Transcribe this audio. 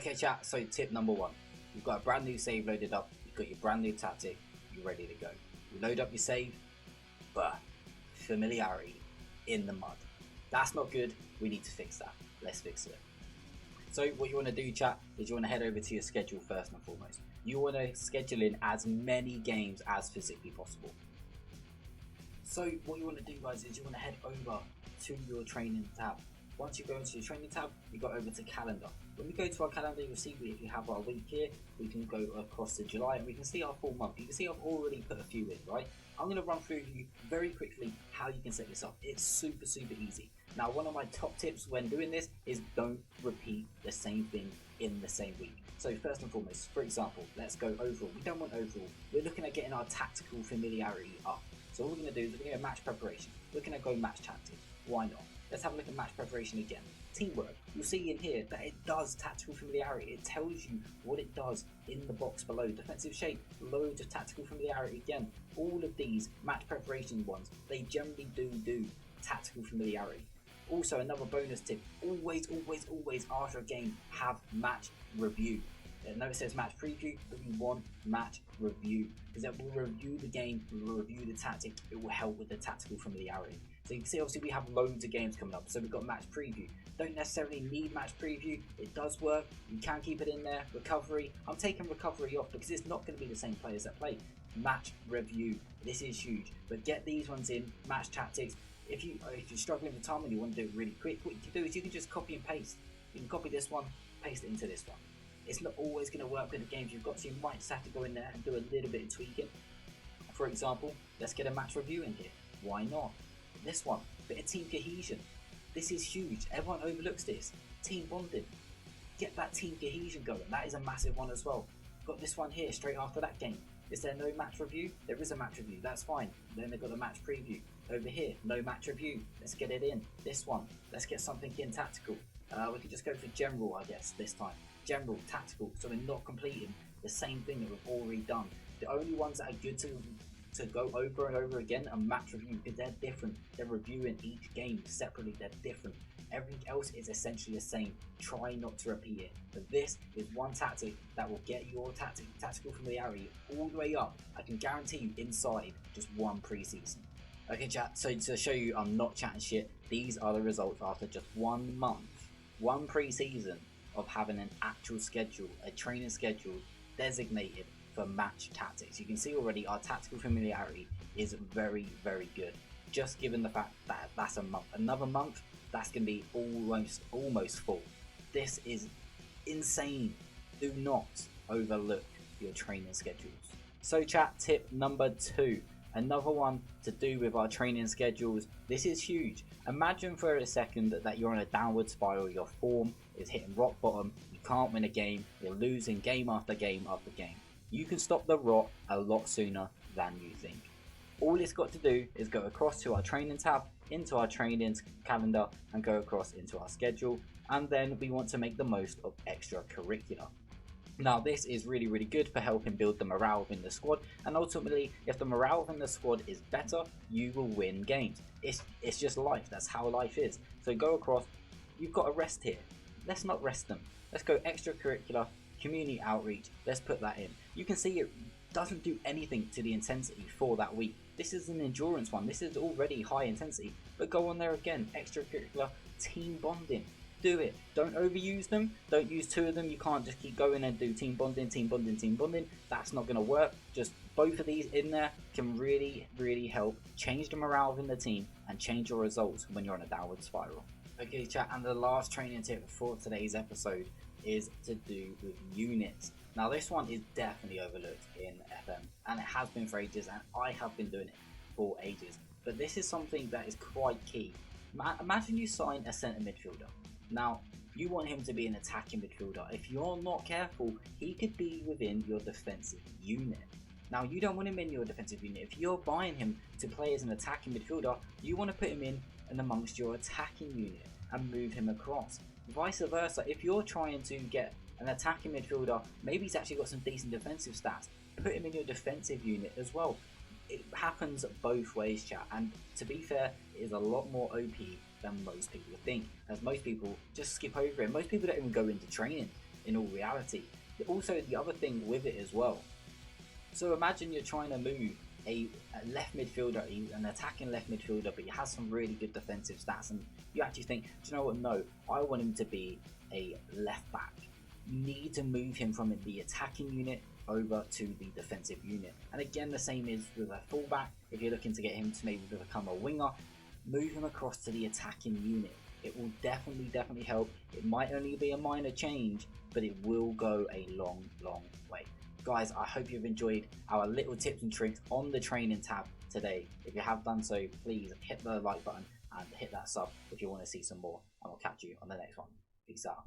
Okay chat, so tip number 1. You've got a brand new save loaded up, you've got your brand new tactic, you're ready to go. You load up your save, but familiarity in the mud. That's not good, we need to fix that. Let's fix it. So what you want to do chat is you want to head over to your schedule first and foremost. You want to schedule in as many games as physically possible. So what you want to do guys is you want to head over to your training tab. Once you go into your training tab, you go over to calendar. When we go to our calendar, you'll see we have our week here. We can go across to July and we can see our full month. You can see I've already put a few in, right? I'm going to run through you very quickly how you can set this up. It's super easy. Now, one of my top tips when doing this is don't repeat the same thing in the same week. So first and foremost, for example, let's go overall. We don't want overall. We're looking at getting our tactical familiarity up. So what we're going to do is we're going to go match preparation. We're going to go match tactics. Why not? Let's have a look at match preparation again. Teamwork. You'll see in here that it does tactical familiarity. It tells you what it does in the box below. Defensive shape, loads of tactical familiarity again. All of these match preparation ones, they generally do tactical familiarity. Also, another bonus tip, always after a game, have match review. No, it says match preview, but we want match review because it will review the game, it will review the tactic, it will help with the tactical familiarity. So you can see obviously we have loads of games coming up, so we've got match preview. Don't necessarily need match preview, it does work, you can keep it in there. Recovery, I'm taking recovery off because it's not going to be the same players that play. Match review, this is huge, but get these ones in. Match tactics, if you're struggling with time and you want to do it really quick, what you can do is you can just copy and paste. You can copy this one, paste it into this one. It's not always going to work with the games you've got, so you might just have to go in there and do a little bit of tweaking. For example, let's get a match review in here. Why not? This one, bit of team cohesion. This is huge. Everyone overlooks this. Team bonding. Get that team cohesion going. That is a massive one as well. Got this one here straight after that game. Is there no match review? There is a match review, that's fine. Then they've got a match preview. Over here, no match review. Let's get it in. This one, let's get something in tactical. We could just go for general, I guess, this time. General, tactical, so we're not completing the same thing that we've already done. The only ones that are good to go over and over again are match review because they're different. They're reviewing each game separately, they're different. Everything else is essentially the same. Try not to repeat it. But this is one tactic that will get your tactical familiarity all the way up. I can guarantee you inside just one preseason. Okay chat, so to show you I'm not chatting shit, these are the results after just 1 month, one preseason of having an actual schedule, a training schedule designated for match tactics. You can see already our tactical familiarity is very good, just given the fact that that's a month. Another month, that's going to be almost full. This is insane. Do not overlook your training schedules. So chat, tip number 2, another one to do with our training schedules. This is huge. Imagine for a second that you're on a downward spiral, your form is hitting rock bottom, you can't win a game, you're losing game after game after game. You can stop the rot a lot sooner than you think. All it's got to do is go across to our training tab, into our training calendar, and go across into our schedule, and then we want to make the most of extracurricular. Now this is really good for helping build the morale within the squad, and ultimately if the morale within the squad is better, you will win games. It's just life, that's how life is. So go across, you've got a rest here. Let's not rest them. Let's go extracurricular, community outreach, let's put that in. You can see it doesn't do anything to the intensity for that week. This is an endurance one, this is already high intensity, but go on there again, extracurricular, team bonding. Do it. Don't overuse them. Don't use 2 of them. You can't just keep going and do team bonding. That's not going to work. Just both of these in there can really help change the morale within the team and change your results when you're on a downward spiral. Okay chat, and the last training tip for today's episode is to do with units. Now this one is definitely overlooked in FM, and it has been for ages, and I have been doing it for ages. But this is something that is quite key. Imagine you sign a centre midfielder. Now, you want him to be an attacking midfielder. If you're not careful, he could be within your defensive unit. Now, you don't want him in your defensive unit. If you're buying him to play as an attacking midfielder, you want to put him in and amongst your attacking unit and move him across. Vice versa, if you're trying to get an attacking midfielder, maybe he's actually got some decent defensive stats, put him in your defensive unit as well. It happens both ways chat, and to be fair, it is a lot more OP than most people think, as most people just skip over it. Most people don't even go into training. in all reality. Also, the other thing with it as well, so imagine you're trying to move a left midfielder, an attacking left midfielder, but he has some really good defensive stats, and you actually think, do you know what, no, I want him to be a left back. You need to move him from the attacking unit over to the defensive unit. And again, the same is with a fullback. If you're looking to get him to maybe become a winger, move him across to the attacking unit. It will definitely help. It might only be a minor change, but it will go a long way. Guys, I hope you've enjoyed our little tips and tricks on the training tab today. If you have done so, please hit the like button and hit that sub if you want to see some more, and I'll catch you on the next one. Peace out.